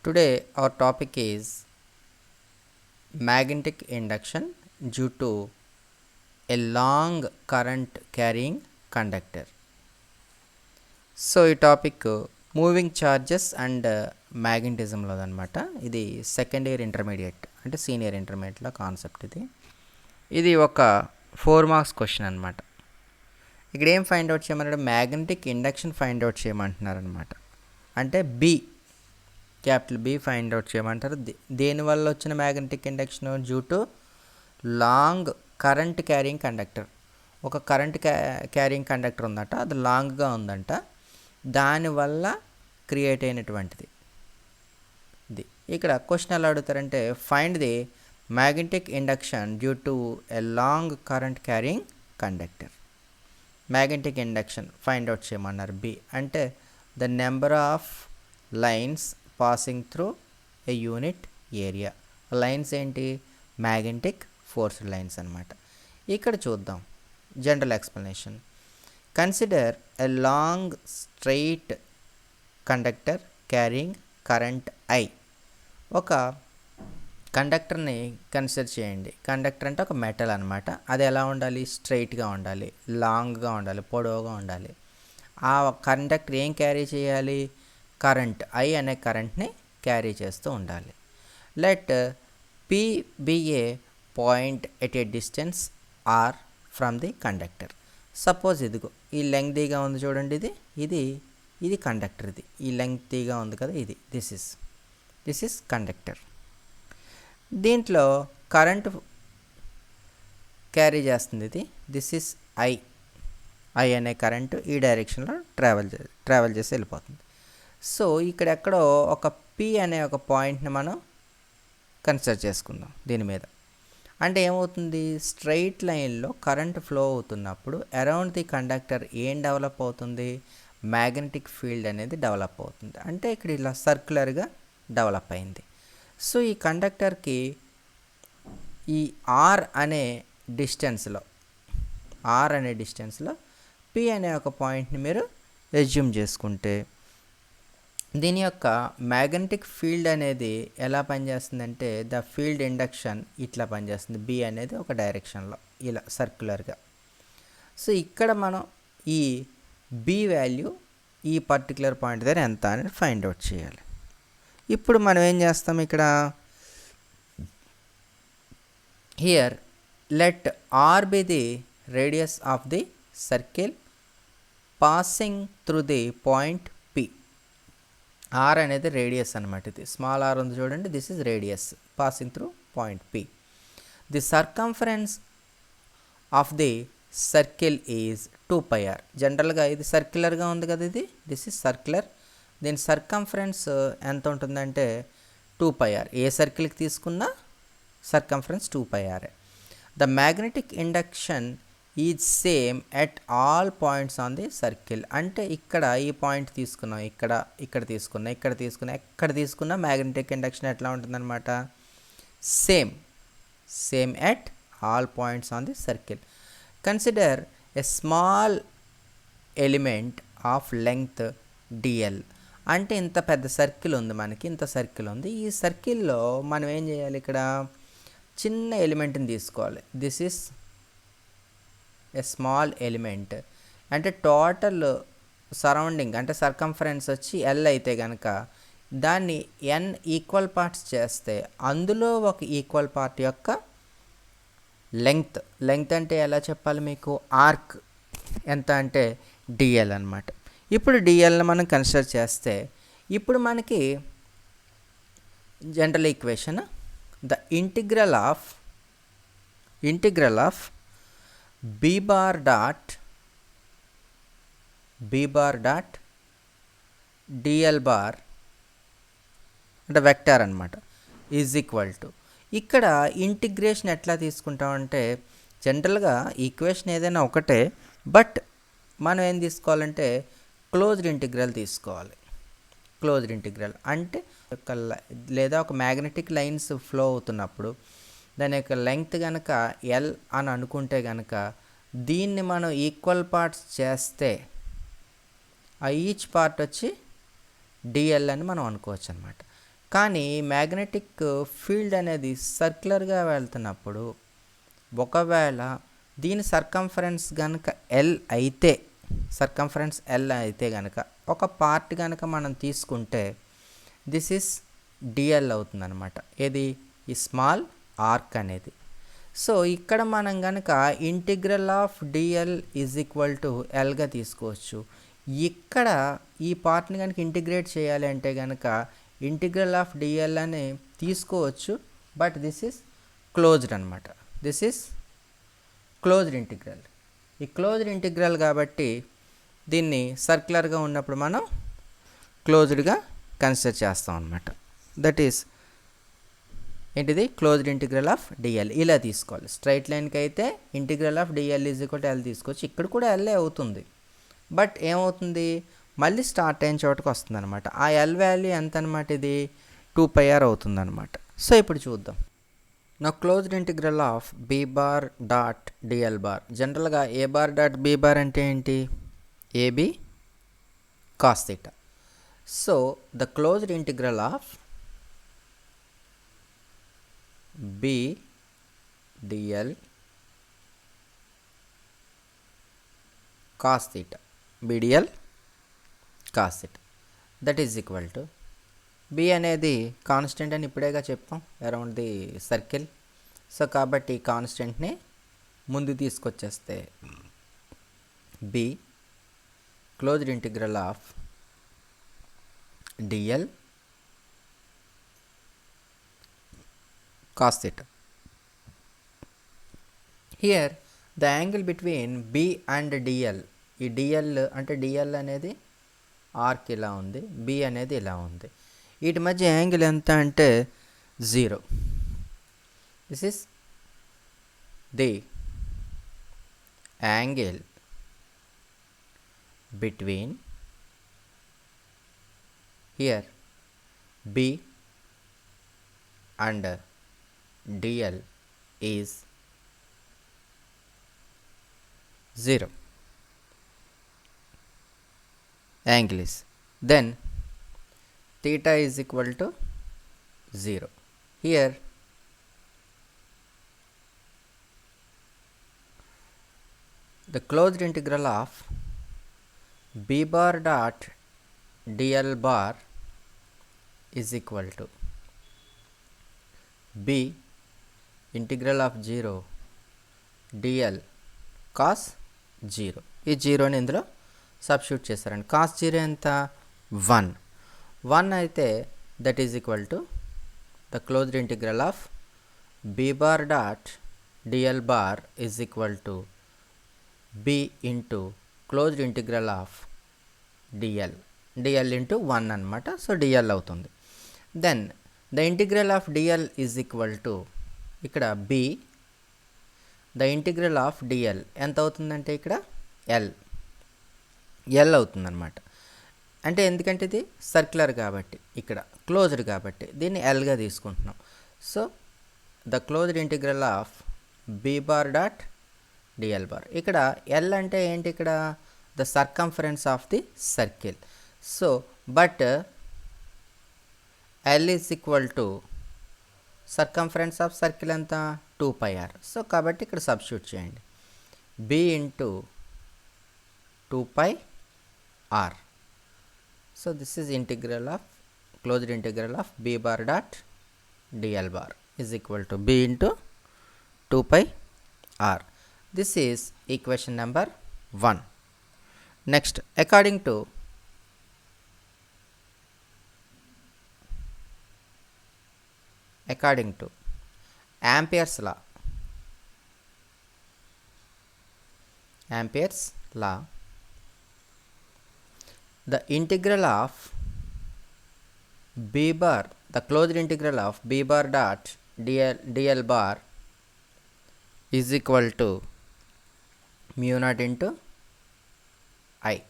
Today our topic is magnetic induction due to a long current carrying conductor. So ఈ topic moving charges and మ్యాగ్నెటిజంలో అనమాట. ఇది second year intermediate అంటే senior ఇంటర్మీడియట్లో concept. ఇది ఒక 4 marks question అనమాట. ఇక్కడ ఏం ఫైండ్ అవుట్ చేయమన్నాడు, మ్యాగ్నెటిక్ ఇండక్షన్ ఫైండ్ అవుట్ చేయమంటున్నారు అనమాట. అంటే క్యాపిటల్ బి ఫైండ్ అవుట్ చేయమంటారు. దేనివల్ల వచ్చిన magnetic induction? Due to long current carrying conductor. ఒక కరెంట్ క్యారింగ్ కండక్టర్ ఉందట, అది లాంగ్గా ఉందంట, దానివల్ల క్రియేట్ అయినటువంటిది ఇది. ఇక్కడ క్వశ్చన్ ఎలా అడుగుతారంటే, find the magnetic induction due to a long current carrying conductor. Magnetic induction find out చేయమన్నారు. బి అంటే the number of lines passing through a unit area. Lines ఏంటి? మ్యాగ్నెటిక్ ఫోర్స్ లైన్స్ అనమాట. ఇక్కడ చూద్దాం general explanation. Consider a long straight conductor carrying current I. ఒక కండక్టర్ని consider చేయండి. Conductor అంటే ఒక మెటల్ అనమాట. అది ఎలా ఉండాలి? స్ట్రైట్గా ఉండాలి, లాంగ్గా ఉండాలి, పొడవుగా ఉండాలి. ఆ కండక్టర్ ఏం క్యారీ చేయాలి? కరెంట్ ఐ అనే కరెంట్ని క్యారీ చేస్తూ ఉండాలి. Let P be a point at a distance R from the conductor. Suppose ఇదిగో ఈ లెంగ్తీగా ఉంది చూడండి, ఇది కండక్టర్. ఈ లెంగ్తీగా ఉంది కదా, దిస్ ఇస్ కండక్టర్. దీంట్లో కరెంటు క్యారీ చేస్తుంది. దిస్ ఇస్ ఐ అనే కరెంటు ఈ డైరెక్షన్లో ట్రావెల్ చేసి వెళ్ళిపోతుంది. సో ఇక్కడ ఎక్కడో ఒక పి అనే ఒక పాయింట్ని మనం కన్సిడర్ చేసుకుందాం దీని మీద. అంటే ఏమవుతుంది? స్ట్రైట్ లైన్లో కరెంట్ ఫ్లో అవుతున్నప్పుడు అరౌండ్ ది కండక్టర్ ఏం డెవలప్ అవుతుంది? మ్యాగ్నెటిక్ ఫీల్డ్ అనేది డెవలప్ అవుతుంది. అంటే ఇక్కడ ఇలా సర్క్యులర్గా డెవలప్ అయింది. సో ఈ కండక్టర్కి ఈ ఆర్ అనే డిస్టెన్స్లో పి అనే ఒక పాయింట్ని మీరు అజ్యూమ్ చేసుకుంటే దీని యొక్క మ్యాగ్నెటిక్ ఫీల్డ్ అనేది ఎలా పనిచేస్తుందంటే, ద ఫీల్డ్ ఇండక్షన్ ఇట్లా పనిచేస్తుంది. బి అనేది ఒక డైరెక్షన్లో ఇలా సర్క్యులర్గా. సో ఇక్కడ మనం ఈ బి వాల్యూ ఈ పర్టికులర్ పాయింట్ దగ్గర ఎంత అనేది ఫైండ్ అవుట్ చేయాలి. ఇప్పుడు మనం ఏం చేస్తాం ఇక్కడ, here let R be the radius of the circle passing through the point P. R అనేది రేడియస్ అనమాట. ఇది స్మాల్ ఆర్ ఉంది చూడండి, this is radius passing through point P. The circumference of the circle is 2πr. జనరల్గా ఇది సర్క్యులర్గా ఉంది కదా, దిస్ ఇస్ సర్క్యులర్. దీని సర్కంఫరెన్స్ ఎంత ఉంటుందంటే 2πr. ఏ సర్కిల్కి తీసుకున్నా circumference 2πr. The magnetic induction is same at all points on the circle. అంటే ఇక్కడ ఈ పాయింట్ తీసుకున్నాం, ఇక్కడ తీసుకున్నా, ఎక్కడ తీసుకున్నా మ్యాగ్నెటిక్ ఇండక్షన్ ఎట్లా ఉంటుందన్నమాట? Same at all points on the circle. Consider a small element of length DL. అంటే ఇంత పెద్ద సర్కిల్ ఉంది మనకి, ఈ సర్కిల్లో మనం ఏం చేయాలి? ఇక్కడ చిన్న ఎలిమెంట్ని తీసుకోవాలి. This is a small element. అంటే టోటల్ సరౌండింగ్ అంటే సర్కంఫరెన్స్ వచ్చి ఎల్ అయితే కనుక దాన్ని ఎన్ ఈక్వల్ పార్ట్స్ చేస్తే అందులో ఒక ఈక్వల్ పార్ట్ యొక్క లెంగ్త్ అంటే ఎలా చెప్పాలి మీకు? ఆర్క్ ఎంత అంటే డిఎల్ అనమాట. ఇప్పుడు డిఎల్ని మనం కన్సిడర్ చేస్తే ఇప్పుడు మనకి general equation the integral of b bar dot dl bar అంటే వెక్టార్ అనమాట ఈజ్ ఈక్వల్ టు. ఇక్కడ ఇంటిగ్రేషన్ ఎట్లా తీసుకుంటామంటే, జనరల్గా ఈక్వేషన్ ఏదైనా ఒకటే, బట్ మనం ఏం తీసుకోవాలంటే క్లోజ్డ్ ఇంటిగ్రల్ తీసుకోవాలి. క్లోజ్డ్ ఇంటిగ్రల్ అంటే లేదా ఒక మ్యాగ్నెటిక్ లైన్స్ ఫ్లో అవుతున్నప్పుడు దాని యొక్క లెంగ్త్ కనుక ఎల్ అని అనుకుంటే కనుక దీన్ని మనం ఈక్వల్ పార్ట్స్ చేస్తే ఆ ఈచ్ పార్ట్ వచ్చి డిఎల్ అని మనం అనుకోవచ్చు అనమాట. కానీ మ్యాగ్నెటిక్ ఫీల్డ్ అనేది సర్క్యులర్గా వెళ్తున్నప్పుడు ఒకవేళ దీని సర్కంఫరెన్స్ కనుక ఎల్ అయితే కనుక ఒక పార్ట్ కనుక మనం తీసుకుంటే దిస్ ఇస్ డిఎల్ అవుతుందన్నమాట. ఏది ఈ స్మాల్ ఆర్క్ అనేది. సో ఇక్కడ మనం కనుక integral of DL is equal to ఎల్గా తీసుకోవచ్చు. ఇక్కడ ఈ పార్ట్ని కనుక ఇంటిగ్రేట్ చేయాలి అంటే కనుక ఇంటిగ్రల్ ఆఫ్ డిఎల్ అని తీసుకోవచ్చు. బట్ దిస్ ఈజ్ క్లోజ్డ్ అనమాట. This is closed integral. ఈ క్లోజ్డ్ ఇంటిగ్రల్ కాబట్టి దీన్ని సర్క్యులర్గా ఉన్నప్పుడు మనం క్లోజ్డ్గా కన్సిడర్ చేస్తాం అనమాట. దట్ ఈస్ ఏంటిది క్లోజ్డ్ ఇంటిగ్రల్ ఆఫ్ డిఎల్ ఇలా తీసుకోవాలి. స్ట్రైట్ లైన్కి అయితే integral of DL is equal to L తీసుకోవచ్చు. ఇక్కడ కూడా ఎల్ఏ అవుతుంది. బట్ ఏమవుతుంది, మళ్ళీ స్టార్ట్ అయిన చోటకి వస్తుంది అనమాట. ఆ ఎల్ వాల్యూ ఎంత అనమాట, ఇది 2πr అవుతుంది అనమాట. సో ఇప్పుడు చూద్దాం. నా closed integral of B bar dot DL bar. జనరల్గా A bar dot B bar అంటే ఏంటి, AB cos theta. So the closed integral of B DL cos theta, BDL cos theta, that is equal to B అనేది constant అని ఇప్పుడేగా చెప్పాం around the circle. So కాబట్టి ఈ కాన్స్టెంట్ని ముందు తీసుకొచ్చేస్తే B closed integral of dl cos theta. Here the angle between B and DL, ఈ DL అంటే DL అనేది ఆర్క్ ఇలా ఉంది, B అనేది ఇలా ఉంది. వీటి మధ్య యాంగిల్ ఎంత అంటే 0. This is the angle between here B and DL is 0. Angle is, then theta is equal to 0. Here the closed integral of b bar dot dl bar is equal to b integral of 0 DL cos 0. ఈ 0ని ఇందులో substitute చేస్తారండి. Cos 0 ఎంత 1 అయితే that is equal to the closed integral of B bar dot DL bar is equal to B into closed integral of DL into 1 అనమాట. So DL అవుతుంది. Then the integral of DL is equal to ఇక్కడ b, the integral of DL ఎంత అవుతుందంటే ఇక్కడ L అవుతుందన్నమాట. అంటే ఎందుకంటే ఇది సర్క్యులర్ కాబట్టి, ఇక్కడ క్లోజ్డ్ కాబట్టి దీన్ని ఎల్గా తీసుకుంటున్నాం. So the closed integral of B bar dot DL bar. ఇక్కడ ఎల్ అంటే ఏంటి, ఇక్కడ the circumference of the circle. So but L is equal to circumference of circle ఎంత 2πr. సో కాబట్టి ఇక్కడ సబ్స్టిట్యూట్ చేయండి, b into 2πr. So this is integral of closed integral of b bar dot DL bar is equal to b into 2πr. This is equation number 1. Next according to Ampere's law, the integral of b bar, the closed integral of b bar dot dl bar is equal to mu naught into I.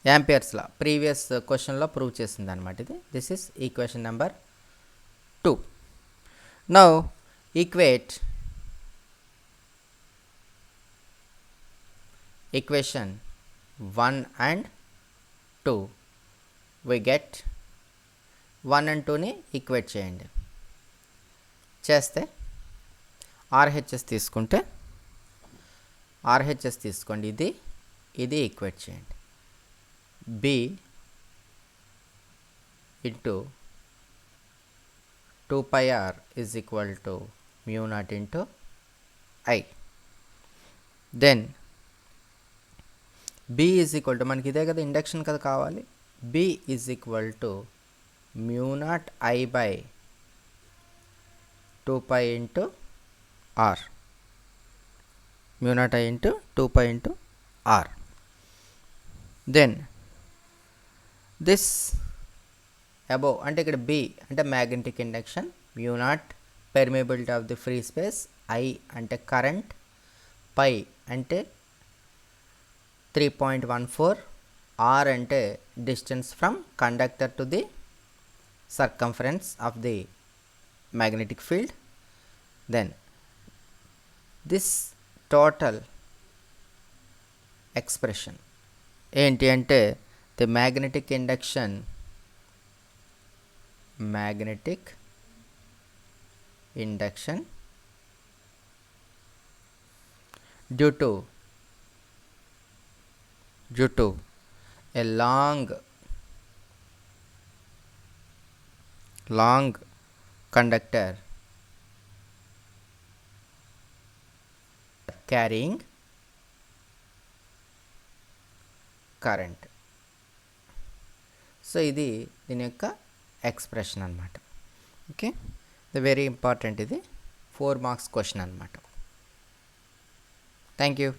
Ampere's law previous question లో prove చేసింది అనమాట ఇది. This is equation number 2. Now equate equation 1 and 2. We get 1 and 2ని equate చేయండి. చేస్తే RHS తీసుకుంటే RHS తీసుకోండి, ఇది ఈక్వేట్ చేయండి. B into 2πr is equal to mu naught into I. Then B is equal to, మనకి ఇదే కదా ఇండక్షన్ కదా కావాలి, B is equal to mu naught I by 2π into R. mu naught I into 2π into R. Then this above అంటే ఇక్కడ B అంటే magnetic induction, mu naught permeability of the free space, I అంటే current, pi అంటే 3.14, R అంటే distance from conductor to the circumference of the magnetic field. Then this total expression ఏంటి అంటే the magnetic induction due to a long conductor carrying current. So ఇది దీని యొక్క expression అనమాట. Okay, ఇది వెరీ ఇంపార్టెంట్, ఇది 4 మార్క్స్ క్వశ్చన్ అనమాట. Thank you.